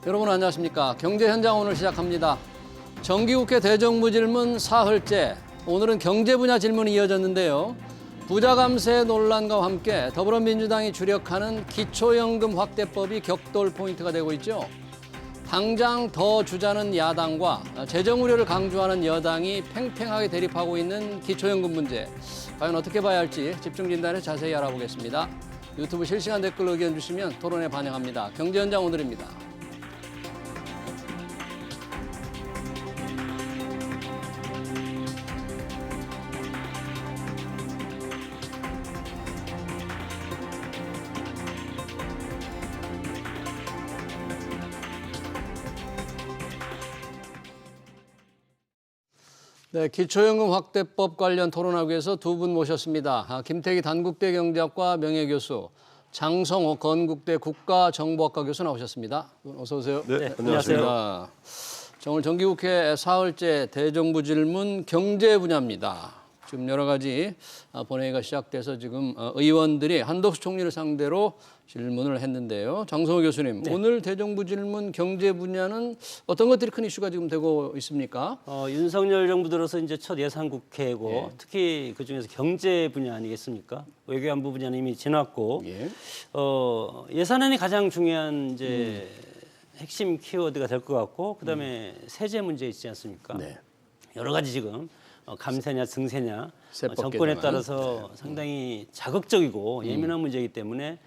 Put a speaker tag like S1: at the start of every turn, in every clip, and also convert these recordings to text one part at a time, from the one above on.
S1: 여러분 안녕하십니까? 경제 현장 오늘 시작합니다. 정기국회 대정부질문 사흘째. 오늘은 경제 분야 질문이 이어졌는데요. 부자 감세 논란과 함께 더불어민주당이 주력하는 기초연금 확대법이 격돌 포인트가 되고 있죠. 당장 더 주자는 야당과 재정 우려를 강조하는 여당이 팽팽하게 대립하고 있는 기초연금 문제. 과연 어떻게 봐야 할지 집중 진단에 자세히 알아보겠습니다. 유튜브 실시간 댓글 의견 주시면 토론에 반영합니다. 경제 현장 오늘입니다. 네, 기초연금 확대법 관련 토론하기 위해서 두 분 모셨습니다. 김태기 단국대 경제학과 명예교수, 장성호 건국대 국가정보학과 교수 나오셨습니다. 어서 오세요.
S2: 네, 안녕하세요.
S1: 자, 오늘 정기국회 사흘째 대정부 질문 경제 분야입니다. 지금 여러 가지 본회의가 시작돼서 지금 의원들이 한덕수 총리를 상대로 질문을 했는데요. 장성호 교수님,
S2: 네.
S1: 오늘 대정부 질문 경제 분야는 어떤 것들이 큰 이슈가 지금 되고 있습니까?
S2: 윤석열 정부 들어서 이제 첫 예산 국회고
S1: 예.
S2: 특히 그 중에서 경제 분야 아니겠습니까? 외교안보 분야는 이미 지났고
S1: 예.
S2: 예산안이 가장 중요한 이제 핵심 키워드가 될 것 같고 그다음에 세제 문제 있지 않습니까?
S1: 네.
S2: 여러 가지 지금 감세냐 증세냐
S1: 세법
S2: 정권에
S1: 개정안.
S2: 따라서 상당히 자극적이고 예민한 문제이기 때문에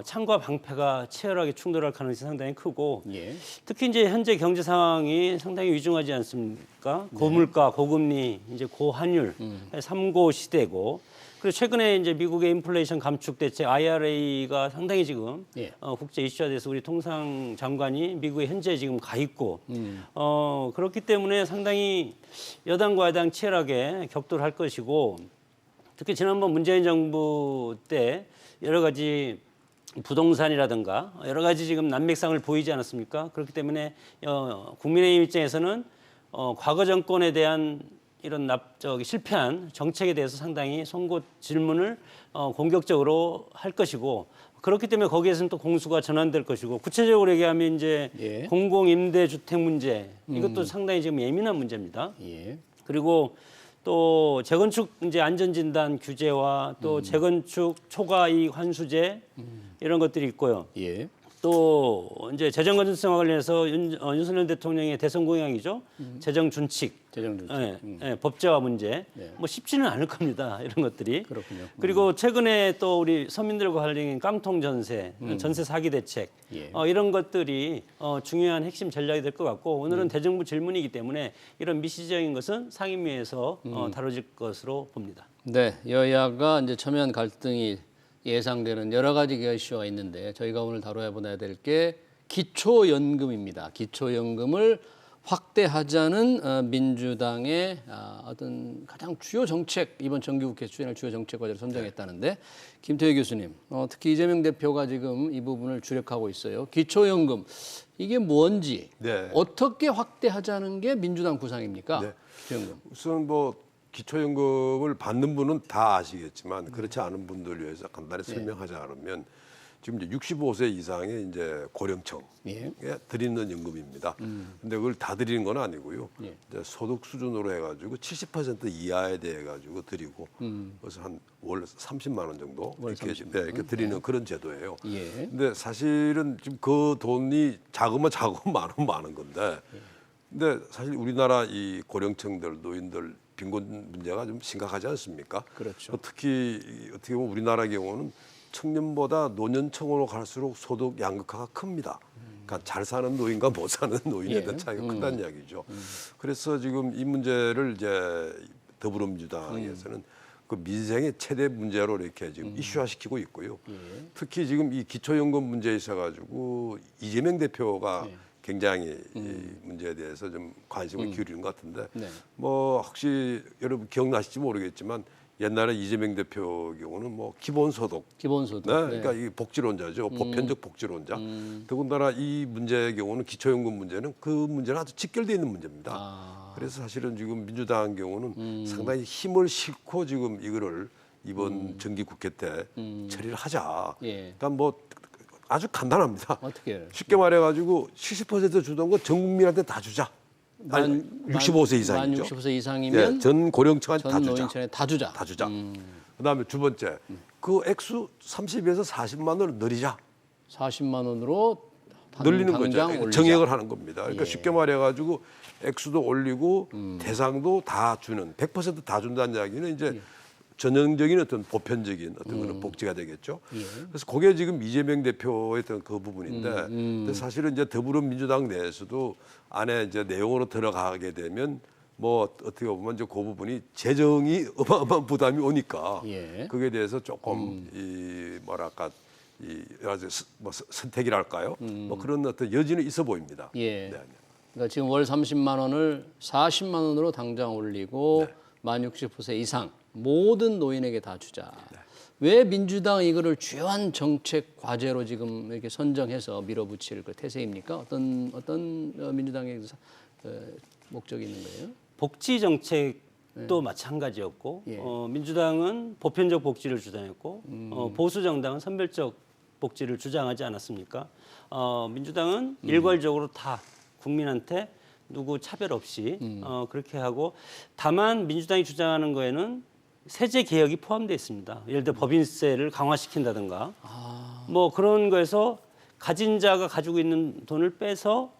S2: 창과 방패가 치열하게 충돌할 가능성이 상당히 크고
S1: 예.
S2: 특히 이제 현재 경제 상황이 상당히 위중하지 않습니까? 고물가, 고금리, 이제 고환율, 삼고 시대고 그리고 최근에 이제 미국의 인플레이션 감축 대책 IRA가 상당히 지금
S1: 예.
S2: 국제 이슈화돼서 우리 통상 장관이 미국에 현재 지금 가 있고 그렇기 때문에 상당히 여당과 야당 치열하게 격돌할 것이고 특히 지난번 문재인 정부 때 여러 가지 부동산이라든가 여러 가지 지금 난맥상을 보이지 않았습니까? 그렇기 때문에 국민의힘 입장에서는 과거 정권에 대한 이런 실패한 정책에 대해서 상당히 송곳 질문을 공격적으로 할 것이고 그렇기 때문에 거기에서는 또 공수가 전환될 것이고 구체적으로 얘기하면 이제
S1: 예.
S2: 공공임대주택 문제 이것도 상당히 지금 예민한 문제입니다.
S1: 예.
S2: 그리고 또 재건축 이제 안전진단 규제와 또 재건축 초과이익 환수제 이런 것들이 있고요.
S1: 예.
S2: 또 이제 재정 건전성과 관련해서 윤석열 대통령의 대선 공약이죠. 재정 준칙,
S1: 재정 준칙.
S2: 예, 법제화 문제.
S1: 네.
S2: 뭐 쉽지는 않을 겁니다. 이런 것들이.
S1: 그렇군요.
S2: 그리고 최근에 또 우리 서민들과 관련된 깡통 전세, 전세 사기 대책
S1: 예.
S2: 이런 것들이 중요한 핵심 전략이 될 것 같고 오늘은 대정부 질문이기 때문에 이런 미시적인 것은 상임위에서 다뤄질 것으로 봅니다.
S1: 네, 여야가 이제 첨예한 갈등이 예상되는 여러 가지 이슈가 있는데 저희가 오늘 다뤄야 될 게 기초연금입니다. 기초연금을 확대하자는 민주당의 어떤 가장 주요 정책, 이번 정기국회 추진할 주요 정책 과제를 선정했다는데 김태희 교수님, 특히 이재명 대표가 지금 이 부분을 주력하고 있어요. 기초연금, 이게 뭔지
S3: 네.
S1: 어떻게 확대하자는 게 민주당 구상입니까?
S3: 네.
S1: 기초연금.
S3: 우선 기초연금을 받는 분은 다 아시겠지만 그렇지 않은 분들 위해서 간단히 설명하지 않으면 지금 이제 65세 이상의 이제 고령층에
S1: 예.
S3: 드리는 연금입니다. 근데 그걸 다 드리는 건 아니고요.
S1: 예.
S3: 이제 소득 수준으로 해가지고 70% 이하에 대해 가지고 드리고 그래서 한 월 30만 원 정도
S1: 월
S3: 이렇게,
S1: 30만
S3: 네, 이렇게 드리는 그런 제도예요.
S1: 예.
S3: 근데 사실은 지금 그 돈이 작으면 작고 많은 건데 근데 사실 우리나라 이 고령층들, 노인들 빈곤 문제가 좀 심각하지 않습니까?
S1: 그렇죠.
S3: 특히 어떻게 보면 우리나라 경우는 청년보다 노년층으로 갈수록 소득 양극화가 큽니다. 그러니까 잘 사는 노인과 못 사는 노인에 대한 차이가 크다는 이야기죠. 그래서 지금 이 문제를 이제 더불어민주당에서는 그 민생의 최대 문제로 이렇게 지금 이슈화시키고 있고요. 특히 지금 이 기초연금 문제에 있어가지고 이재명 대표가 굉장히 이 문제에 대해서 좀 관심을 기울이는 것 같은데
S1: 네.
S3: 뭐 혹시 여러분 기억나실지 모르겠지만 옛날에 이재명 대표 경우는 뭐 기본소득,
S1: 기본소득.
S3: 네, 그러니까 이 복지론자죠, 보편적 복지론자. 더군다나 이 문제의 경우는 기초연금 문제는 그 문제는 아주 직결되어 있는 문제입니다. 그래서 사실은 지금 민주당 경우는 상당히 힘을 싣고 지금 이거를 이번 정기국회 때 처리를 하자.
S1: 예.
S3: 그러니까 뭐 아주 간단합니다.
S1: 어떻게 해요?
S3: 쉽게 말해가지고 70% 주던 거 전 국민한테 다 주자. 아니, 65세 이상이죠.
S1: 만 65세 이상이면
S3: 예, 전 고령층한테 다
S1: 전
S3: 주자.
S1: 노인층에 다 주자.
S3: 다 주자. 그다음에 두 번째, 그 액수 30에서 40만 원을 늘리자.
S1: 40만 원으로
S3: 늘리는
S1: 당장
S3: 거죠.
S1: 올리자.
S3: 정액을 하는 겁니다. 그러니까
S1: 예.
S3: 쉽게 말해가지고 액수도 올리고 대상도 다 주는 100% 다 준다는 이야기는 이제
S1: 예.
S3: 전형적인 어떤 보편적인 어떤 그런 복지가 되겠죠.
S1: 예.
S3: 그래서 그게 지금 이재명 대표의 어떤 그 부분인데 근데 사실은 이제 더불어민주당 내에서도 안에 이제 내용으로 들어가게 되면 뭐 어떻게 보면 이제 그 부분이 재정이 어마어마한 부담이 오니까
S1: 예.
S3: 그게 대해서 조금 이 뭐랄까 이 여러 가지 뭐 선택이랄까요? 뭐 그런 어떤 여지는 있어 보입니다.
S1: 예.
S3: 네.
S1: 그러니까 지금 월 30만 원을 40만 원으로 당장 올리고
S3: 네.
S1: 만 60세 이상 모든 노인에게 다 주자.
S3: 네.
S1: 왜 민주당 이거를 주요한 정책 과제로 지금 이렇게 선정해서 밀어붙일 그 태세입니까? 어떤 민주당의 목적이 있는 거예요?
S2: 복지 정책도 마찬가지였고
S1: 예.
S2: 민주당은 보편적 복지를 주장했고 보수 정당은 선별적 복지를 주장하지 않았습니까? 민주당은 일괄적으로 다 국민한테 누구 차별 없이 그렇게 하고 다만 민주당이 주장하는 거에는 세제 개혁이 포함되어 있습니다. 예를 들어 법인세를 강화시킨다든가 뭐 그런 거에서 가진 자가 가지고 있는 돈을 빼서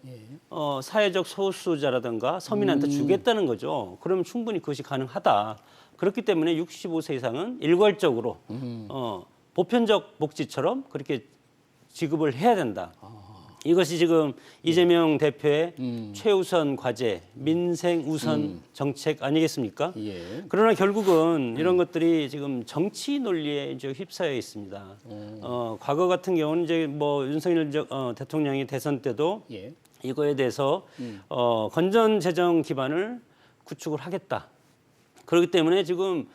S2: 사회적 소수자라든가 서민한테 주겠다는 거죠. 그러면 충분히 그것이 가능하다. 그렇기 때문에 65세 이상은 일괄적으로 보편적 복지처럼 그렇게 지급을 해야 된다. 이것이 지금 이재명 대표의 최우선 과제, 민생 우선 정책 아니겠습니까?
S1: 예.
S2: 그러나 결국은 이런 것들이 지금 정치 논리에 이제 휩싸여 있습니다. 과거 같은 경우는 이제 뭐 윤석열 대통령이 대선 때도
S1: 예.
S2: 이거에 대해서 건전 재정 기반을 구축을 하겠다. 그렇기 때문에 지금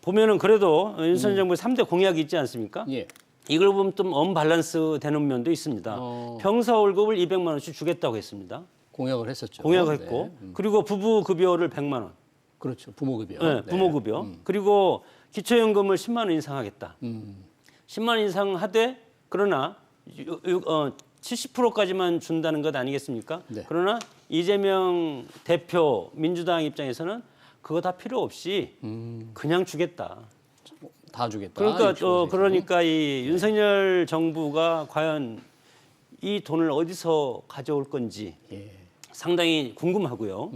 S2: 보면은 그래도 윤석열 정부의 3대 공약이 있지 않습니까?
S1: 예.
S2: 이걸 보면 좀 언밸런스 되는 면도 있습니다. 병사 월급을 200만 원씩 주겠다고 했습니다.
S1: 공약을 했었죠.
S2: 공약을 했고
S1: 네.
S2: 그리고 부부 급여를 100만 원.
S1: 그렇죠. 부모급여.
S2: 네, 부모급여. 그리고 기초연금을 10만 원 인상하겠다. 10만 원 인상하되 그러나 70%까지만 준다는 것 아니겠습니까?
S1: 네.
S2: 그러나 이재명 대표 민주당 입장에서는 그거 다 필요 없이 그냥 주겠다.
S1: 다 주겠다.
S2: 그러니까
S1: 65세.
S2: 그러니까 이 윤석열 정부가 과연 이 돈을 어디서 가져올 건지
S1: 예.
S2: 상당히 궁금하고요.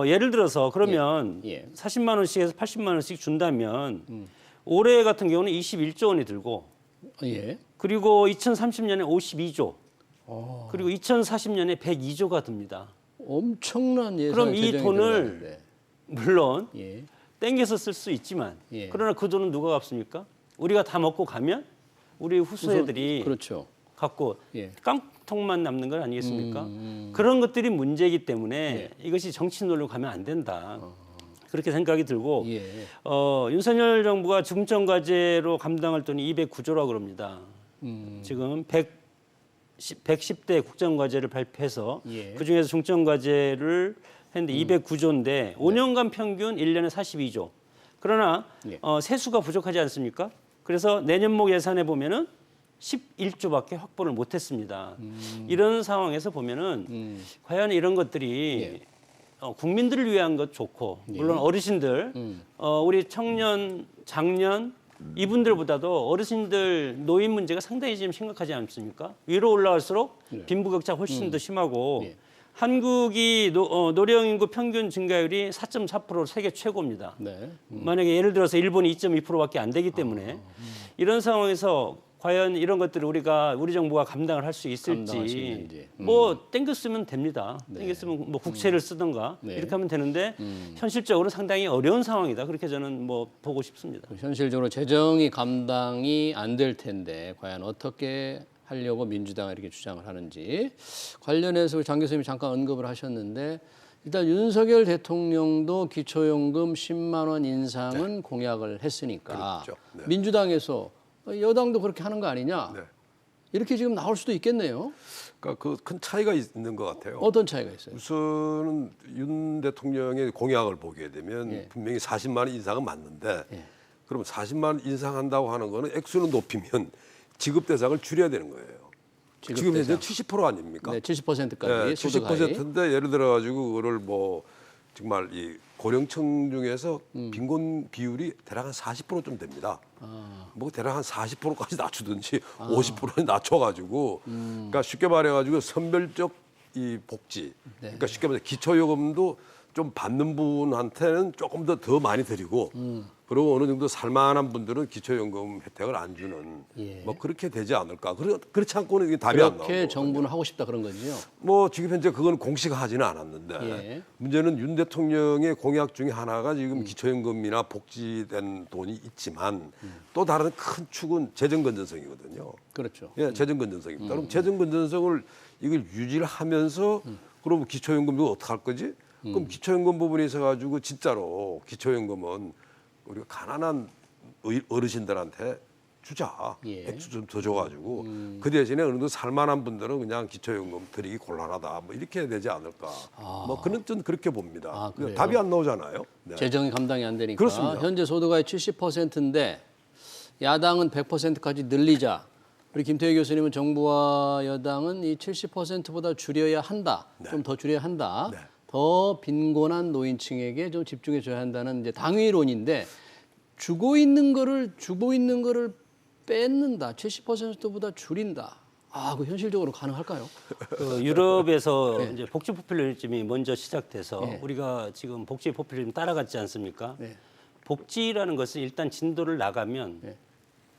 S2: 예를 들어서 그러면
S1: 예.
S2: 40만 원씩에서 80만 원씩 준다면 올해 같은 경우는 21조 원이 들고
S1: 예.
S2: 그리고 2030년에 52조 그리고 2040년에 102조가 듭니다.
S1: 엄청난 예산.
S2: 그럼 이 돈을 물론
S1: 예.
S2: 땡겨서 쓸 수 있지만
S1: 예.
S2: 그러나 그 돈은 누가 갚습니까? 우리가 다 먹고 가면 우리 후세들이
S1: 그렇죠.
S2: 갖고
S1: 예.
S2: 깡통만 남는 건 아니겠습니까? 그런 것들이 문제이기 때문에
S1: 예.
S2: 이것이 정치 논리로 가면 안 된다. 그렇게 생각이 들고
S1: 예.
S2: 윤석열 정부가 중점 과제로 감당할 돈이 209조라고 그럽니다. 지금 110대 국정 과제를 발표해서
S1: 예.
S2: 그중에서 중점 과제를 했는데 209조인데 5년간 평균 1년에 42조. 그러나
S1: 예.
S2: 세수가 부족하지 않습니까? 그래서 내년목 예산에 보면은 11조밖에 확보를 못했습니다. 이런 상황에서 보면은 과연 이런 것들이 국민들을 위한 것 좋고 물론 어르신들, 우리 청년, 장년 이분들보다도 어르신들 노인 문제가 상당히 지금 심각하지 않습니까? 위로 올라갈수록 빈부격차 훨씬 더 심하고.
S1: 예.
S2: 한국이 노령 인구 평균 증가율이 4.4%로 세계 최고입니다.
S1: 네.
S2: 만약에 예를 들어서 일본이 2.2%밖에 안 되기 때문에 이런 상황에서 과연 이런 것들을 우리 정부가 감당을 할 수
S1: 감당할 수
S2: 있을지
S1: 있는지.
S2: 뭐 땡겨 쓰면 됩니다. 땡겨 쓰면 뭐 국채를 쓰든가
S1: 네.
S2: 이렇게 하면 되는데 현실적으로 상당히 어려운 상황이다. 그렇게 저는 뭐 보고 싶습니다.
S1: 현실적으로 재정이 감당이 안 될 텐데 과연 어떻게 하려고 민주당이 이렇게 주장을 하는지 관련해서 장 교수님이 잠깐 언급을 하셨는데 일단 윤석열 대통령도 기초연금 10만 원 인상은 공약을 했으니까
S3: 그렇죠. 네.
S1: 민주당에서 여당도 그렇게 하는 거 아니냐
S3: 네.
S1: 이렇게 지금 나올 수도 있겠네요.
S3: 그러니까 그 큰 차이가 있는 것 같아요.
S1: 어떤 차이가 있어요?
S3: 우선은 윤 대통령의 공약을 보게 되면
S1: 예.
S3: 분명히 40만 원 인상은 맞는데
S1: 예.
S3: 그럼 40만 원 인상한다고 하는 거는 액수는 높이면 지급 대상을 줄여야 되는 거예요.
S1: 지급
S3: 지금 현재
S1: 대상.
S3: 70% 아닙니까?
S1: 네, 70%까지
S3: 네,
S1: 소득 하위.
S3: 70%인데 예를 들어 가지고 그거를 뭐 정말 이 고령층 중에서 빈곤 비율이 대략 한 40%좀 됩니다. 뭐 대략 한 40%까지 낮추든지 50%에 낮춰가지고 그러니까 쉽게 말해가지고 선별적 이 복지, 그러니까 쉽게 말해 기초요금도 좀 받는 분한테는 조금 더 많이 드리고 그리고 어느 정도 살만한 분들은 기초연금 혜택을 안 주는
S1: 예.
S3: 뭐 그렇게 되지 않을까. 그렇지 않고는 이게 답이 안 나오고.
S1: 그렇게 정부는 하고 싶다 그런 거죠.
S3: 뭐 지금 현재 그건 공식화하지는 않았는데
S1: 예.
S3: 문제는 윤 대통령의 공약 중에 하나가 지금 기초연금이나 복지된 돈이 있지만 또 다른 큰 축은 재정 건전성이거든요.
S1: 그렇죠.
S3: 예, 재정 건전성입니다. 그럼 재정 건전성을 이걸 유지를 하면서 그럼 기초연금도 어떻게 할 거지? 그럼 기초연금 부분에 있어 가지고 진짜로 기초연금은 우리가 가난한 어르신들한테 주자.
S1: 예.
S3: 액수 좀 더 줘가지고 그 대신에 어느 정도 살만한 분들은 그냥 기초연금 드리기 곤란하다. 뭐 이렇게 해야 되지 않을까. 뭐 그는 좀 그렇게 봅니다.
S1: 아, 그래요?
S3: 답이 안 나오잖아요. 네.
S1: 재정이 감당이 안 되니까.
S3: 그렇습니다.
S1: 현재 소득의 70%인데 야당은 100%까지 늘리자. 우리 김태희 교수님은 정부와 여당은 이 70%보다 줄여야 한다. 좀 더 줄여야 한다.
S3: 네.
S1: 더 빈곤한 노인층에게 좀 집중해 줘야 한다는 이제 당위론인데 주고 있는 거를 뺏는다. 70%보다 줄인다. 아, 그 현실적으로 가능할까요?
S2: 그 유럽에서
S1: 네.
S2: 이제 복지 포퓰리즘이 먼저 시작돼서
S1: 네.
S2: 우리가 지금 복지 포퓰리즘 따라갔지 않습니까?
S1: 네.
S2: 복지라는 것은 일단 진도를 나가면
S1: 네.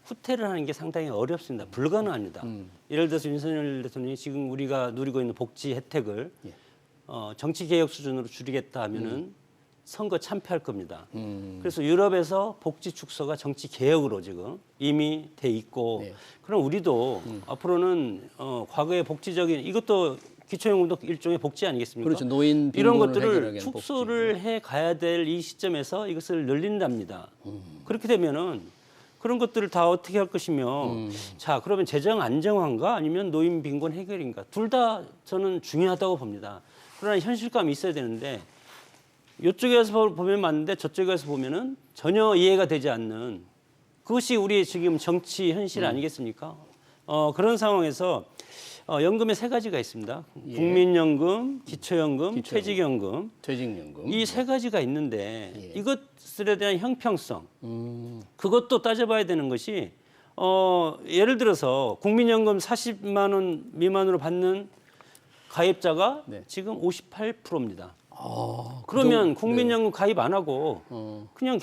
S2: 후퇴를 하는 게 상당히 어렵습니다. 불가능합니다. 예를 들어서 윤석열 대통령이 지금 우리가 누리고 있는 복지 혜택을
S1: 예.
S2: 정치 개혁 수준으로 줄이겠다 하면은 선거 참패할 겁니다. 그래서 유럽에서 복지 축소가 정치 개혁으로 지금 이미 돼 있고
S1: 네.
S2: 그럼 우리도 앞으로는 과거의 복지적인 이것도 기초연금도 일종의 복지 아니겠습니까?
S1: 그렇죠. 노인
S2: 이런
S1: 빈곤을
S2: 것들을
S1: 해결하기 위한
S2: 축소를 해 가야 될 이 시점에서 이것을 늘린답니다. 그렇게 되면은 그런 것들을 다 어떻게 할 것이며 자 그러면 재정 안정화인가 아니면 노인 빈곤 해결인가 둘 다 저는 중요하다고 봅니다. 그러나 현실감이 있어야 되는데 이쪽에서 보면 맞는데 저쪽에서 보면은 전혀 이해가 되지 않는 그것이 우리 지금 정치 현실 아니겠습니까? 그런 상황에서 연금에 세 가지가 있습니다.
S1: 예.
S2: 국민연금, 기초연금, 퇴직연금.
S1: 퇴직연금.
S2: 이 세 가지가 있는데
S1: 예.
S2: 이것들에 대한 형평성 그것도 따져봐야 되는 것이 예를 들어서 국민연금 40만 원 미만으로 받는 가입자가
S1: 네.
S2: 지금 58%입니다.
S1: 아,
S2: 그러면 국민연금 가입 안 하고
S1: 어.
S2: 그냥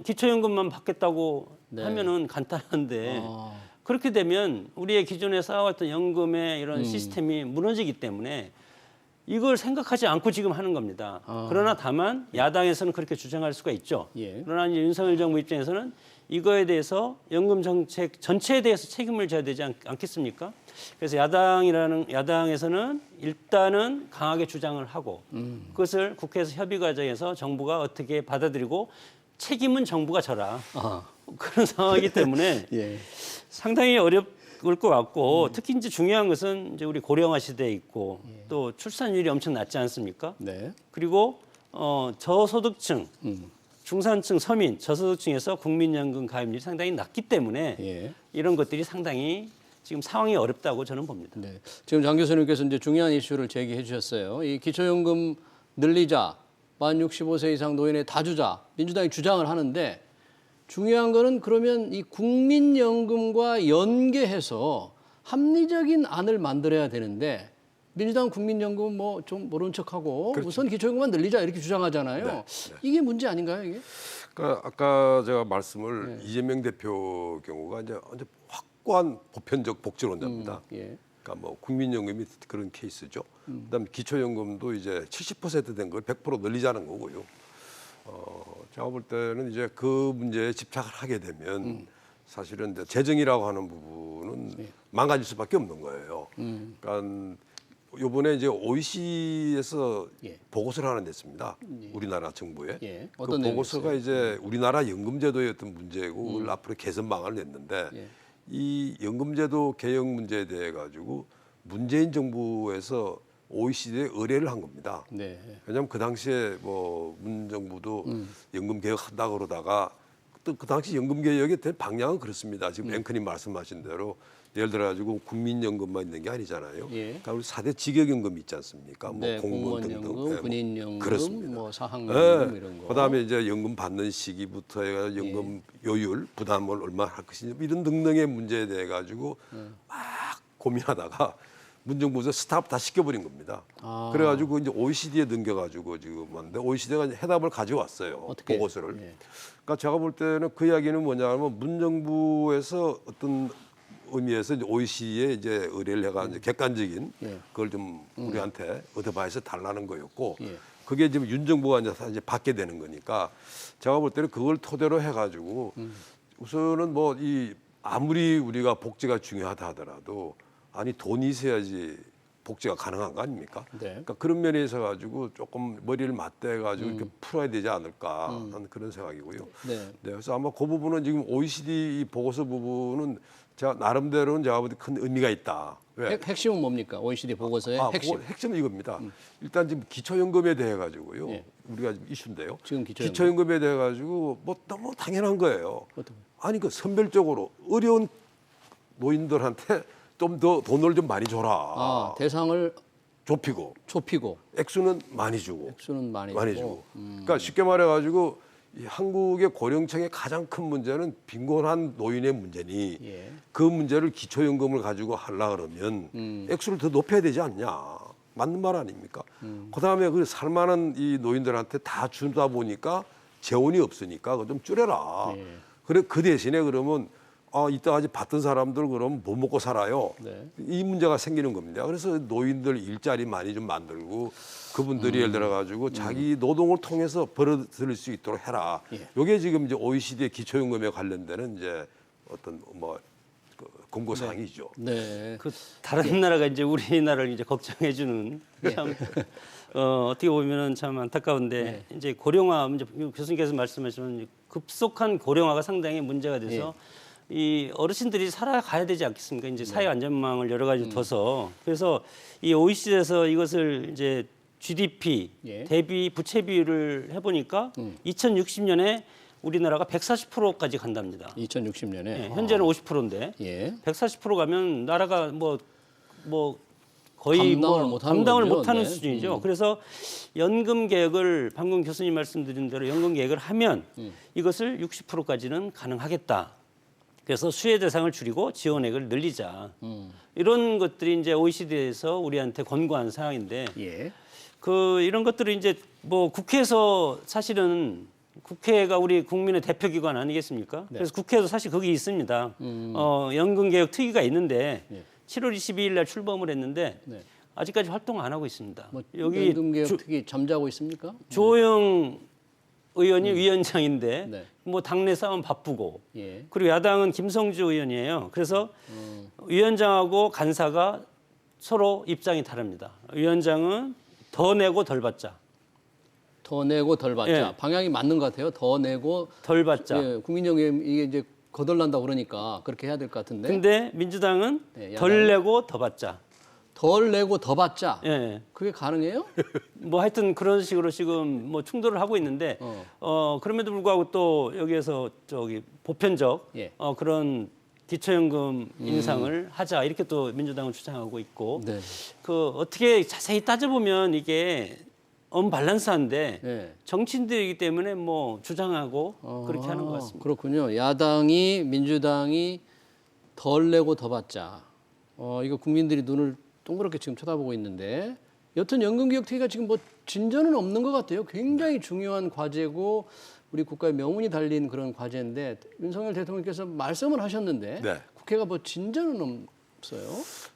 S2: 기초연금만 받겠다고
S1: 네.
S2: 하면은 간단한데
S1: 아.
S2: 그렇게 되면 우리의 기존에 쌓아왔던 연금의 이런 시스템이 무너지기 때문에 이걸 생각하지 않고 지금 하는 겁니다. 그러나 다만 야당에서는 그렇게 주장할 수가 있죠.
S1: 예.
S2: 그러나 이제 윤석열 정부 입장에서는 이거에 대해서 연금 정책 전체에 대해서 책임을 져야 되지 않겠습니까? 그래서 야당에서는 일단은 강하게 주장을 하고 그것을 국회에서 협의 과정에서 정부가 어떻게 받아들이고 책임은 정부가 져라.
S1: 아.
S2: 그런 상황이기 때문에
S1: 예.
S2: 상당히 어려울 것 같고 특히 이제 중요한 것은 이제 우리 고령화 시대에 있고 또 출산율이 엄청 낮지 않습니까?
S1: 네.
S2: 그리고 저소득층, 중산층, 서민, 저소득층에서 국민연금 가입률이 상당히 낮기 때문에
S1: 예.
S2: 이런 것들이 상당히 지금 상황이 어렵다고 저는 봅니다.
S1: 네. 지금 장 교수님께서 이제 중요한 이슈를 제기해 주셨어요. 이 기초연금 늘리자, 만 65세 이상 노인에 다 주자, 민주당이 주장을 하는데 중요한 거는 그러면 이 국민연금과 연계해서 합리적인 안을 만들어야 되는데 민주당 국민연금 뭐 좀 모른 척하고
S3: 그렇죠.
S1: 우선 기초연금만 늘리자 이렇게 주장하잖아요.
S3: 네.
S1: 이게 문제 아닌가요, 이게?
S3: 그러니까 아까 제가 말씀을 이재명 대표 경우가 이제 완전 확고한 보편적 복지론자입니다.
S1: 예.
S3: 그러니까 뭐 국민연금이 그런 케이스죠. 그다음 기초연금도 이제 70% 된 걸 100% 늘리자는 거고요. 제가 볼 때는 이제 그 문제에 집착을 하게 되면 사실은 이제 재정이라고 하는 부분은 망가질 수밖에 없는 거예요. 그러니까 이번에 이제 OECD에서
S1: 예.
S3: 보고서를 하나 냈습니다. 우리나라 정부에.
S1: 예.
S3: 그
S1: 어떤
S3: 보고서가 이제 우리나라 연금제도의 어떤 문제고 그걸 앞으로 개선 방안을 냈는데
S1: 예.
S3: 이 연금제도 개혁 문제에 대해 가지고 문재인 정부에서 OECD에 의뢰를 한 겁니다.
S1: 네.
S3: 왜냐하면 그 당시에 뭐 문 정부도 연금 개혁한다 그러다가 또 그 당시 연금 개혁의 방향은 그렇습니다. 지금 앵커님 말씀하신 대로 예를 들어 가지고 국민연금만 있는 게 아니잖아요.
S1: 예.
S3: 그러니까 우리 4대 직역연금이 있지 않습니까? 뭐
S1: 네,
S3: 공무원 등등.
S1: 공무원연금,
S3: 뭐
S1: 군인연금,
S3: 그렇습니다.
S1: 뭐
S3: 예.
S1: 사학연금 이런 거.
S3: 그다음에 이제 연금 받는 시기부터 해가 연금
S1: 예.
S3: 요율 부담을 얼마나 할 것이냐 이런 등등의 문제에 대해 가지고 막 고민하다가 문정부에서 스탑 다 시켜버린 겁니다.
S1: 아.
S3: 그래가지고 이제 OECD에 넘겨가지고 지금 왔는데 OECD가 해답을 가져왔어요.
S1: 어떻게?
S3: 보고서를.
S1: 예.
S3: 그러니까 제가 볼 때는 그 이야기는 뭐냐면 문정부에서 어떤 의미에서 이제 OECD에 이제 의뢰를 해가 이제 객관적인
S1: 예.
S3: 그걸 좀 우리한테 어드바이스 달라는 거였고
S1: 예.
S3: 그게 지금 윤 정부가 이제 받게 되는 거니까 제가 볼 때는 그걸 토대로 해가지고 우선은 뭐 이 아무리 우리가 복지가 중요하다 하더라도 아니 돈이 있어야지 복지가 가능한 거 아닙니까?
S1: 네.
S3: 그러니까 그런 면에 있어 가지고 조금 머리를 맞대 가지고 이렇게 풀어야 되지 않을까 하는 그런 생각이고요.
S1: 네.
S3: 네, 그래서 아마 그 부분은 지금 OECD 이 보고서 부분은 제가 나름대로는 제가 볼 때 큰 의미가 있다. 왜?
S1: 핵심은 뭡니까? OECD 보고서의 핵심.
S3: 그거 핵심은 이겁니다. 일단 지금 기초연금에 대해 가지고요.
S1: 예.
S3: 우리가 지금 이슈인데요.
S1: 지금 기초연금.
S3: 기초연금에 대해 가지고 뭐 너무 당연한 거예요.
S1: 어떤 거요?
S3: 아니 그 선별적으로 어려운 노인들한테 좀 더 돈을 좀 많이 줘라.
S1: 아, 대상을
S3: 좁히고
S1: 좁히고
S3: 액수는 많이 주고
S1: 액수는 많이
S3: 많이
S1: 주고.
S3: 주고. 그러니까 쉽게 말해 가지고 이 한국의 고령층의 가장 큰 문제는 빈곤한 노인의 문제니
S1: 예.
S3: 그 문제를 기초연금을 가지고 하려 그러면 액수를 더 높여야 되지 않냐. 맞는 말 아닙니까? 그다음에 그 살만한 이 노인들한테 다 주다 보니까 재원이 없으니까 그거 좀 줄여라.
S1: 예.
S3: 그래 그 대신에 그러면 이때까지 받던 사람들 그럼 뭐 먹고 살아요?
S1: 네.
S3: 이 문제가 생기는 겁니다. 그래서 노인들 일자리 많이 좀 만들고 그분들이 예를 들어 가지고 자기 노동을 통해서 벌어들일 수 있도록 해라.
S1: 예.
S3: 이게 지금 이제 OECD의 기초연금에 관련되는 이제 어떤 뭐 공고 사항이죠.
S1: 네.
S2: 그 다른 나라가 이제 우리나라를 이제 걱정해주는 참 어떻게 보면은 참 안타까운데 이제 고령화 문제 교수님께서 말씀하신 급속한 고령화가 상당히 문제가 돼서 이 어르신들이 살아가야 되지 않겠습니까? 이제 사회 안전망을 여러 가지 둬서 그래서 이 OECD에서 이것을 이제 GDP
S1: 예.
S2: 대비 부채 비율을 해보니까 2060년에 우리나라가 140%까지 간답니다.
S1: 2060년에
S2: 예, 현재는 50%인데
S1: 예.
S2: 140% 가면 나라가 뭐 거의
S1: 감당을 못하는
S2: 감당을
S1: 거죠.
S2: 못하는
S1: 네.
S2: 수준이죠. 그래서 연금 계획을 방금 교수님 말씀드린 대로 연금 계획을 하면 이것을 60%까지는 가능하겠다. 그래서 수혜 대상을 줄이고 지원액을 늘리자. 이런 것들이 이제 OECD에서 우리한테 권고한 사항인데
S1: 예.
S2: 그 이런 것들을 이제 뭐 국회에서 사실은 국회가 우리 국민의 대표기관 아니겠습니까? 그래서 국회에서 사실 거기 있습니다. 연금개혁 특위가 있는데 7월 22일 날 출범을 했는데
S1: 네.
S2: 아직까지 활동 안 하고 있습니다.
S1: 뭐
S2: 여기
S1: 연금개혁 특위 잠자고 있습니까?
S2: 조호영 의원이 위원장인데
S1: 네.
S2: 뭐 당내 싸움 바쁘고
S1: 예.
S2: 그리고 야당은 김성주 의원이에요. 그래서 위원장하고 간사가 서로 입장이 다릅니다. 위원장은 더 내고 덜 받자.
S1: 더 내고 덜 받자.
S2: 예.
S1: 방향이 맞는 것 같아요. 더 내고
S2: 덜 받자.
S1: 예, 국민연금 이게 이제 거덜난다 그러니까 그렇게 해야 될 것 같은데.
S2: 근데 민주당은
S1: 네,
S2: 덜 내고 더 받자.
S1: 덜 내고 더 받자.
S2: 예.
S1: 그게 가능해요?
S2: 뭐 하여튼 그런 식으로 지금 뭐 충돌을 하고 있는데 그럼에도 불구하고 또 여기에서 저기 보편적
S1: 예.
S2: 그런 기초연금 인상을 하자 이렇게 또 민주당은 주장하고 있고
S1: 네.
S2: 그 어떻게 자세히 따져보면 이게 언밸런스한데
S1: 네.
S2: 정치인들이기 때문에 뭐 주장하고 그렇게 하는 것 같습니다.
S1: 그렇군요. 야당이 민주당이 덜 내고 더 받자. 이거 국민들이 눈을 동그랗게 지금 쳐다보고 있는데 여튼 연금개혁특위가 지금 뭐 진전은 없는 것 같아요. 굉장히 중요한 과제고 우리 국가의 명운이 달린 그런 과제인데 윤석열 대통령께서 말씀을 하셨는데
S3: 네.
S1: 국회가 뭐 진전은 없어요.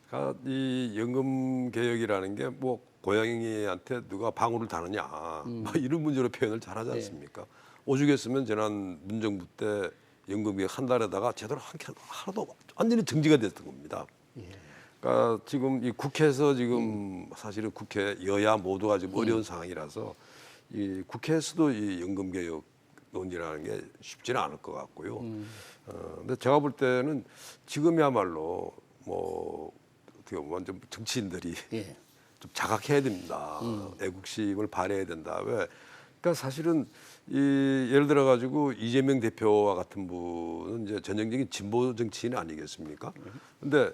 S3: 그러니까 이 연금 개혁이라는 게 뭐 고양이한테 누가 방울을 다느냐 뭐 이런 문제로 표현을 잘하지 않습니까? 오죽했으면 지난 문정부 때 연금 개혁 한 달에다가 제대로 하나도 완전히 정지가 됐던 겁니다. 그러니까 지금 이 국회에서 지금 사실은 국회 여야 모두가 지금 어려운 상황이라서 이 국회에서도 이 연금 개혁 논의라는 게 쉽지는 않을 것 같고요. 근데 제가 볼 때는 지금이야말로 뭐 어떻게 보면 좀 정치인들이
S1: 예.
S3: 좀 자각해야 됩니다. 애국심을 발휘해야 된다. 왜 그러니까 사실은 예를 들어 가지고 이재명 대표와 같은 분은 이제 전형적인 진보 정치인 아니겠습니까? 근데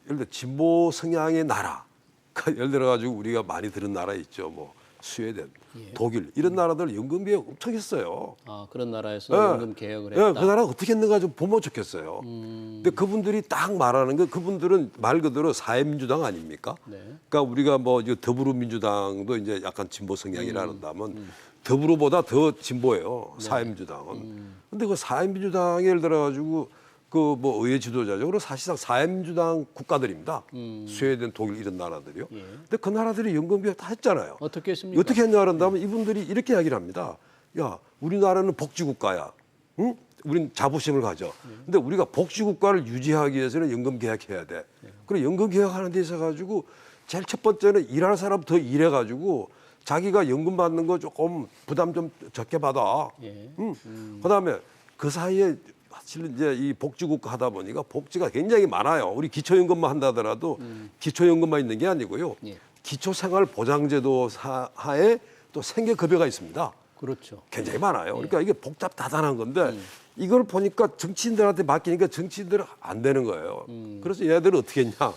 S3: 예를 들어 진보 성향의 나라, 그러니까 예를 들어 가지고 우리가 많이 들은 나라 있죠, 뭐 스웨덴, 독일 이런 나라들 연금 개혁 엄청 했어요.
S1: 아, 그런 나라에서
S3: 예.
S1: 연금 개혁을
S3: 예,
S1: 했다.
S3: 그 나라 어떻게 했는가 좀 보면 좋겠어요. 근데 그분들이 딱 말하는 게 그분들은 말 그대로 사회민주당 아닙니까?
S1: 네.
S3: 그러니까 우리가 뭐 이제 더불어민주당도 이제 약간 진보 성향이라는다면 더불어보다 더 진보예요. 사회민주당은. 근데 그 사회민주당에 예를 들어 가지고 그 뭐 의회 지도자적으로 사실상 사회민주당 국가들입니다. 스웨덴, 독일 이런 나라들이요. 근데 그 나라들이 연금 개혁 다 했잖아요.
S1: 어떻게 했습니까?
S3: 어떻게 했냐 그런다면 이분들이 이렇게 이야기를 합니다. 야, 우리나라는 복지국가야. 응? 우린 자부심을 가져. 근데 우리가 복지국가를 유지하기 위해서는 연금 개혁해야 돼. 그리고 연금 개혁하는 데 있어 가지고 제일 첫 번째는 일할 사람 더 일해 가지고 자기가 연금 받는 거 조금 부담 좀 적게 받아.
S1: 예.
S3: 응? 그다음에 그 사이에 사실 이제 이 복지국가 하다 보니까 복지가 굉장히 많아요. 우리 기초연금만 한다더라도 기초연금만 있는 게 아니고요.
S1: 예.
S3: 기초생활보장제도 하에 또 생계급여가 있습니다.
S1: 그렇죠.
S3: 굉장히 많아요. 그러니까 이게 복잡다단한 건데 이걸 보니까 정치인들한테 맡기니까 정치인들은 안 되는 거예요. 그래서 얘들은 어떻게 했냐?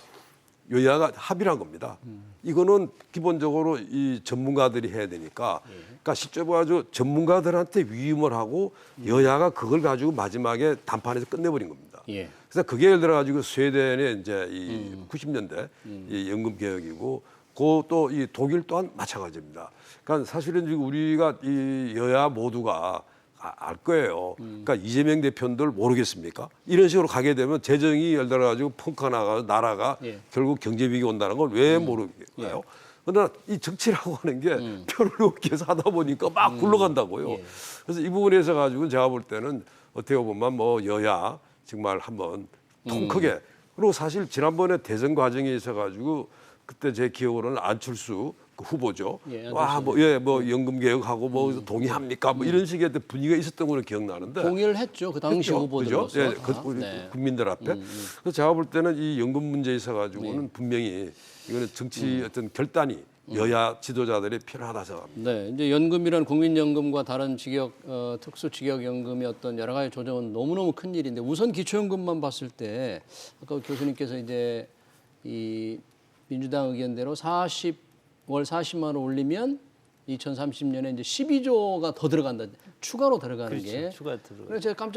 S3: 여야가 합의를 한 겁니다. 이거는 기본적으로 이 전문가들이 해야 되니까, 그러니까 실제로 아주 전문가들한테 위임을 하고 여야가 그걸 가지고 마지막에 담판에서 끝내버린 겁니다.
S1: 예.
S3: 그래서 그게 예를 들어 가지고 스웨덴의 이제 이 90년대 이 연금 개혁이고, 그 또 이 독일 또한 마찬가지입니다. 그러니까 사실은 지금 우리가 이 여야 모두가 알 거예요. 그러니까 이재명 대표들 모르겠습니까? 이런 식으로 가게 되면 재정이 예를 들어 가지고 펑크 나가 나라가
S1: 예.
S3: 결국 경제 위기 온다는 걸 왜 모르겠어요? 그러나 이 정치라고 하는 게 표를 얻기 위해서 하다 보니까 막 굴러간다고요.
S1: 예.
S3: 그래서 이 부분에서 가지고 제가 볼 때는 어떻게 보면 뭐 여야 정말 한번 통 크게, 그리고 사실 지난번에 대선 과정에 있어 가지고 그때 제 기억으로는 안철수 그 후보죠.
S1: 예,
S3: 와, 뭐, 예, 뭐 연금 개혁하고 뭐 동의합니까? 뭐 이런 식의 분위기가 있었던 걸로 기억나는데.
S1: 동의를 했죠. 그 당시
S3: 했죠.
S1: 후보들로서.
S3: 그죠? 예, 그
S1: 다.
S3: 우리
S1: 네.
S3: 국민들 앞에. 그래서 제가 볼 때는 이 연금 문제에 있어 가지고는 분명히 이거는 정치 어떤 결단이 여야 지도자들이 필요하다 생각합니다.
S1: 네, 이제 연금이란 국민연금과 다른 특수직역연금의 어떤 여러 가지 조정은 너무너무 큰 일인데 우선 기초연금만 봤을 때 아까 교수님께서 이제 이 민주당 의견대로 월 40만 원 올리면 2030년에 이제 12조가 더 들어간다. 추가로 들어가는
S2: 그렇죠.
S1: 게.
S2: 추가 들어.
S1: 그래서 제가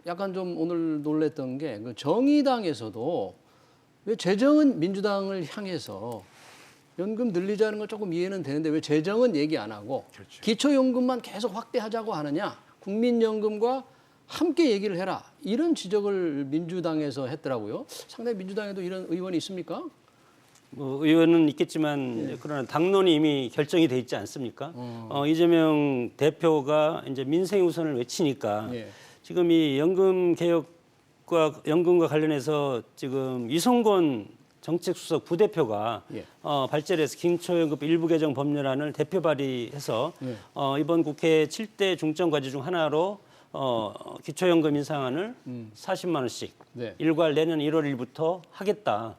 S1: 약간 좀 오늘 놀랬던 게 그 정의당에서도 왜 재정은 민주당을 향해서 연금 늘리자는 건 조금 이해는 되는데 왜 재정은 얘기 안 하고 기초연금만 계속 확대하자고 하느냐. 국민연금과 함께 얘기를 해라. 이런 지적을 민주당에서 했더라고요. 상당히 민주당에도 이런 의원이 있습니까?
S2: 뭐 의원은 있겠지만 그러나 당론이 이미 결정이 돼 있지 않습니까? 이재명 대표가 이제 민생 우선을 외치니까
S1: 예.
S2: 지금 이 연금 개혁과 연금과 관련해서 지금 이성곤 정책수석 부대표가
S1: 예.
S2: 발제를 해서 기초연금 일부 개정 법률안을 대표 발의해서 이번 국회 7대 중점 과제 중 하나로 기초연금 인상안을 40만 원씩
S1: 네.
S2: 일괄 내년 1월 1일부터 하겠다.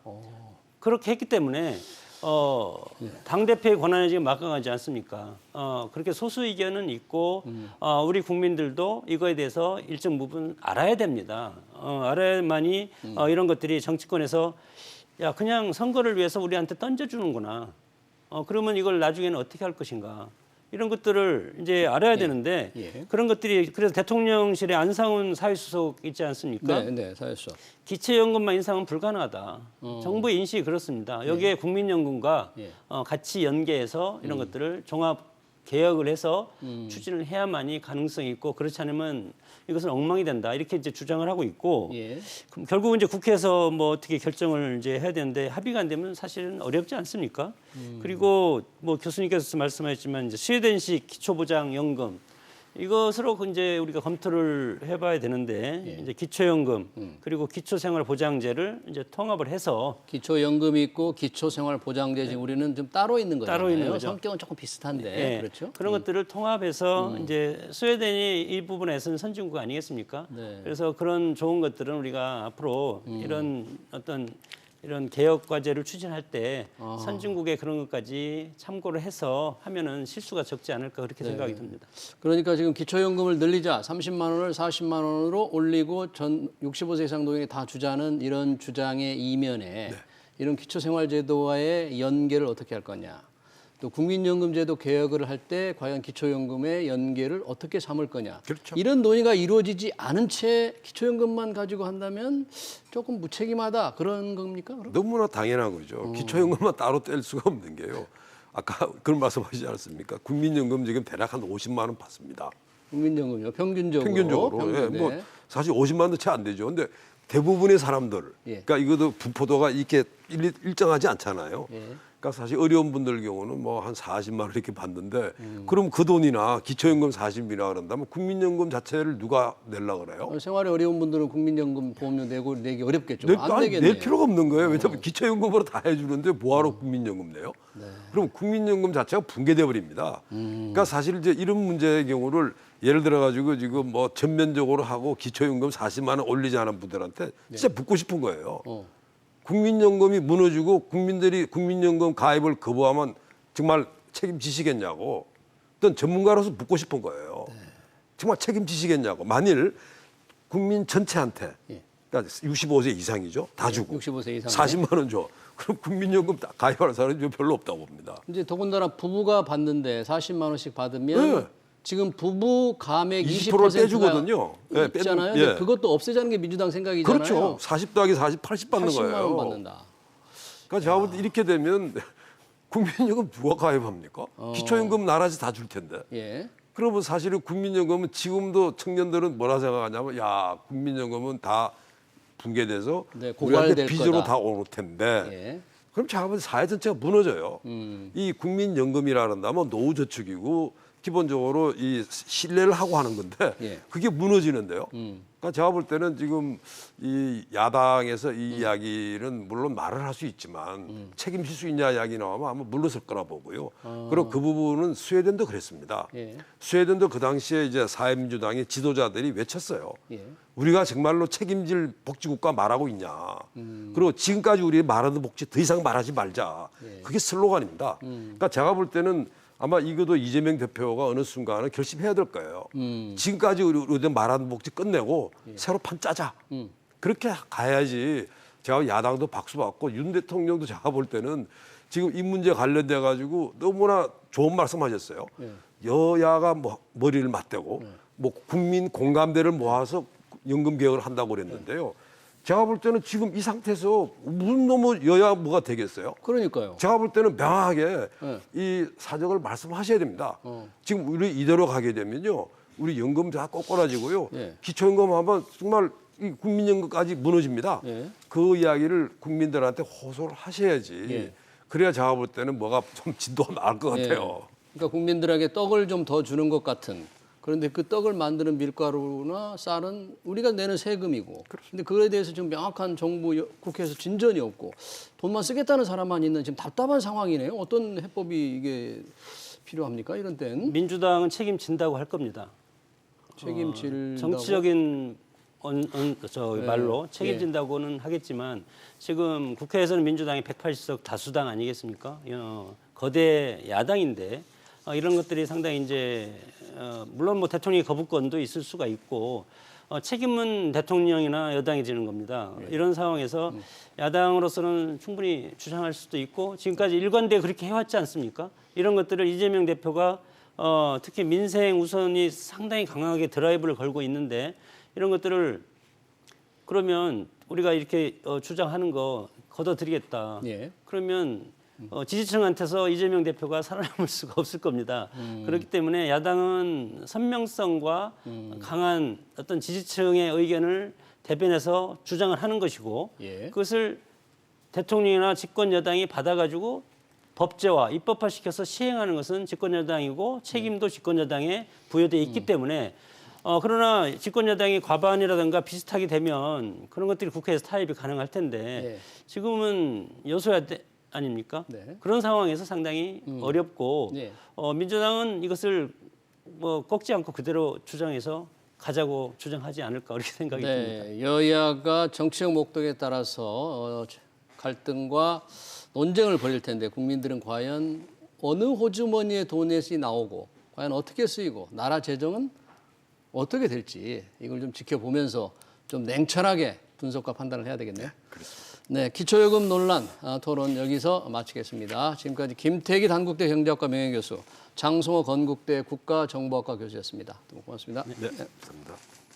S2: 그렇게 했기 때문에 당 대표의 권한에 지금 막강하지 않습니까? 그렇게 소수 의견은 있고 우리 국민들도 이거에 대해서 일정 부분 알아야 됩니다. 알아야만이 이런 것들이 정치권에서 야 그냥 선거를 위해서 우리한테 던져주는구나. 그러면 이걸 나중에는 어떻게 할 것인가? 이런 것들을 이제 알아야 되는데
S1: 예.
S2: 그런 것들이 그래서 대통령실에 안상훈 사회수석 있지 않습니까?
S1: 네, 네, 사였어.
S2: 기초연금만 인상은 불가능하다. 정부의 인식이 그렇습니다. 여기에 국민연금과
S1: 예.
S2: 같이 연계해서 이런 것들을 종합 개혁을 해서 추진을 해야만이 가능성이 있고 그렇지 않으면 이것은 엉망이 된다. 이렇게 이제 주장을 하고 있고
S1: 예.
S2: 그럼 결국은 이제 국회에서 뭐 어떻게 결정을 이제 해야 되는데 합의가 안 되면 사실은 어렵지 않습니까? 그리고 뭐 교수님께서 말씀하셨지만 이제 스웨덴식 기초보장연금 이것으로 이제 우리가 검토를 해봐야 되는데 이제 기초연금 그리고 기초생활보장제를 이제 통합을 해서
S1: 기초연금이 있고 기초생활보장제 지금 우리는 좀 따로 있는 거잖아요.
S2: 따로 있는 거죠.
S1: 성격은 조금 비슷한데
S2: 예,
S1: 그렇죠?
S2: 그런 것들을 통합해서 이제 스웨덴이 이 부분에서는 선진국 아니겠습니까?
S1: 네.
S2: 그래서 그런 좋은 것들은 우리가 앞으로 이런 어떤 이런 개혁 과제를 추진할 때 선진국의 그런 것까지 참고를 해서 하면은 실수가 적지 않을까 그렇게 생각이 듭니다.
S1: 그러니까 지금 기초연금을 늘리자 30만 원을 40만 원으로 올리고 전 65세 이상 노인이 다 주자는 이런 주장의 이면에 이런 기초생활제도와의 연계를 어떻게 할 거냐. 또 국민연금제도 개혁을 할 때 과연 기초연금의 연계를 어떻게 삼을 거냐.
S3: 그렇죠.
S1: 이런 논의가 이루어지지 않은 채 기초연금만 가지고 한다면 조금 무책임하다 그런 겁니까? 그럼?
S3: 너무나 당연한 거죠. 기초연금만 따로 뗄 수가 없는 게요. 아까 그런 말씀하시지 않았습니까? 국민연금 지금 대략 한 50만 원 받습니다.
S1: 국민연금요. 평균적으로.
S3: 평균적으로. 예,
S1: 네.
S3: 뭐 사실 50만 원도 채 안 되죠. 근데 대부분의 사람들,
S1: 예.
S3: 그러니까 이것도 분포도가 이렇게 일정하지 않잖아요.
S1: 예.
S3: 그러니까 사실 어려운 분들 경우는 뭐 한 40만 원 이렇게 받는데 그럼 그 돈이나 기초연금 40이나 그런다면 국민연금 자체를 누가 내려고 그래요?
S1: 생활이 어려운 분들은 국민연금 보험료 내기 어렵겠죠. 안
S3: 아니,
S1: 되겠네요.
S3: 낼 필요가 없는 거예요. 왜냐하면 기초연금으로 다 해주는데 뭐하러 국민연금 내요? 그럼 국민연금 자체가 붕괴돼 버립니다. 그러니까 사실 이제 이런 문제의 경우를 예를 들어 가지고 지금 뭐 전면적으로 하고 기초연금 40만 원 올리지 않은 분들한테 진짜 묻고 싶은 거예요. 국민연금이 무너지고 국민들이 국민연금 가입을 거부하면 정말 책임지시겠냐고 어떤 전문가로서 묻고 싶은 거예요. 정말 책임지시겠냐고. 만일 국민 전체한테 그러니까 65세 이상이죠. 다 주고
S1: 65세 이상
S3: 40만 원 줘. 그럼 국민연금 가입하는 사람이 별로 없다고 봅니다.
S1: 이제 더군다나 부부가 받는데 40만 원씩 받으면
S3: 네.
S1: 지금 부부 감액
S3: 20%를
S1: 20%가
S3: 떼주거든요. 예,
S1: 있잖아요.
S3: 예.
S1: 근데 그것도 없애자는 게 민주당 생각이잖아요.
S3: 그렇죠. 40 더하기 40, 80 받는
S1: 80만
S3: 거예요.
S1: 원 받는다.
S3: 그러니까 제가 볼 때 이렇게 되면 국민연금 누가 가입합니까? 기초연금 나라에서 다 줄 텐데.
S1: 예.
S3: 그러면 사실은 국민연금은 지금도 청년들은 뭐라 생각하냐면 야 국민연금은 다 붕괴돼서
S1: 네,
S3: 우리한테
S1: 고갈될
S3: 빚으로
S1: 거다.
S3: 다 오를 텐데
S1: 예.
S3: 그럼 제가 볼 때 사회 전체가 무너져요. 이 국민연금이라 한다면 노후저축이고 기본적으로 이 신뢰를 하고 하는 건데
S1: 예.
S3: 그게 무너지는데요. 그러니까 제가 볼 때는 지금 이 야당에서 이 이야기는 물론 말을 할 수 있지만 책임질 수 있냐 이야기 나오면 아마 물러설 거라 보고요. 그리고 그 부분은 스웨덴도 그랬습니다.
S1: 예.
S3: 스웨덴도 그 당시에 이제 사회민주당의 지도자들이 외쳤어요.
S1: 예.
S3: 우리가 정말로 책임질 복지국가 말하고 있냐. 그리고 지금까지 우리 말하는 복지 더 이상 말하지 말자. 그게 슬로건입니다. 그러니까 제가 볼 때는 아마 이것도 이재명 대표가 어느 순간은 결심해야 될 거예요. 지금까지 우리 말하는 복지 끝내고 새로 판 짜자. 그렇게 가야지 제가 야당도 박수 받고 윤 대통령도 제가 볼 때는 지금 이 문제 관련돼 가지고 너무나 좋은 말씀하셨어요. 여야가 뭐 머리를 맞대고 뭐 국민 공감대를 모아서 연금 개혁을 한다고 그랬는데요. 제가 볼 때는 지금 이 상태에서 무슨 놈의 여야 뭐가 되겠어요?
S1: 그러니까요.
S3: 제가 볼 때는 명확하게
S1: 네.
S3: 이 사정을 말씀하셔야 됩니다. 지금 우리 이대로 가게 되면요, 우리 연금 다 꼬꾸라지고요.
S1: 예.
S3: 기초연금 하면 정말 이 국민연금까지 무너집니다.
S1: 예.
S3: 그 이야기를 국민들한테 호소를 하셔야지.
S1: 예.
S3: 그래야 제가 볼 때는 뭐가 좀 진도가 나을 것
S1: 예.
S3: 같아요.
S1: 그러니까 국민들에게 떡을 좀 더 주는 것 같은. 그런데 그 떡을 만드는 밀가루나 쌀은 우리가 내는 세금이고. 그런데 그거에 대해서 지금 명확한 정부 국회에서 진전이 없고 돈만 쓰겠다는 사람만 있는 지금 답답한 상황이네요. 어떤 해법이 이게 필요합니까? 이런 땐
S2: 민주당은 책임진다고 할 겁니다.
S1: 책임질
S2: 정치적인 말로
S1: 예.
S2: 책임진다고는 하겠지만 지금 국회에서는 민주당이 180석 다수당 아니겠습니까? 거대 야당인데 이런 것들이 상당히 이제 물론 뭐 대통령의 거부권도 있을 수가 있고 책임은 대통령이나 여당이 지는 겁니다. 이런 상황에서 야당으로서는 충분히 주장할 수도 있고 지금까지 일관되게 그렇게 해왔지 않습니까? 이런 것들을 이재명 대표가 특히 민생 우선이 상당히 강하게 드라이브를 걸고 있는데 이런 것들을 그러면 우리가 이렇게 주장하는 거 걷어들이겠다.
S1: 예.
S2: 그러면 지지층한테서 이재명 대표가 살아남을 수가 없을 겁니다. 그렇기 때문에 야당은 선명성과 강한 어떤 지지층의 의견을 대변해서 주장을 하는 것이고
S1: 예.
S2: 그것을 대통령이나 집권 여당이 받아가지고 법제화, 입법화시켜서 시행하는 것은 집권 여당이고 책임도 집권 여당에 부여돼 있기 때문에 그러나 집권 여당이 과반이라든가 비슷하게 되면 그런 것들이 국회에서 타협이 가능할 텐데
S1: 예.
S2: 지금은 여소야 아닙니까?
S1: 네.
S2: 그런 상황에서 상당히 어렵고
S1: 네.
S2: 민주당은 이것을 뭐 꺾지 않고 그대로 주장해서 가자고 주장하지 않을까 그렇게 생각이 듭니다.
S1: 네, 여야가 정치적 목적에 따라서 갈등과 논쟁을 벌일 텐데 국민들은 과연 어느 호주머니에 돈이 나오고 과연 어떻게 쓰이고 나라 재정은 어떻게 될지 이걸 좀 지켜보면서 좀 냉철하게 분석과 판단을 해야 되겠네요.
S3: 그렇습니다.
S1: 네, 기초요금 논란 토론 여기서 마치겠습니다. 지금까지 김태기 단국대 경제학과 명예교수, 장성호 건국대 국가정보학과 교수였습니다. 두 분 고맙습니다.
S3: 네, 감사합니다.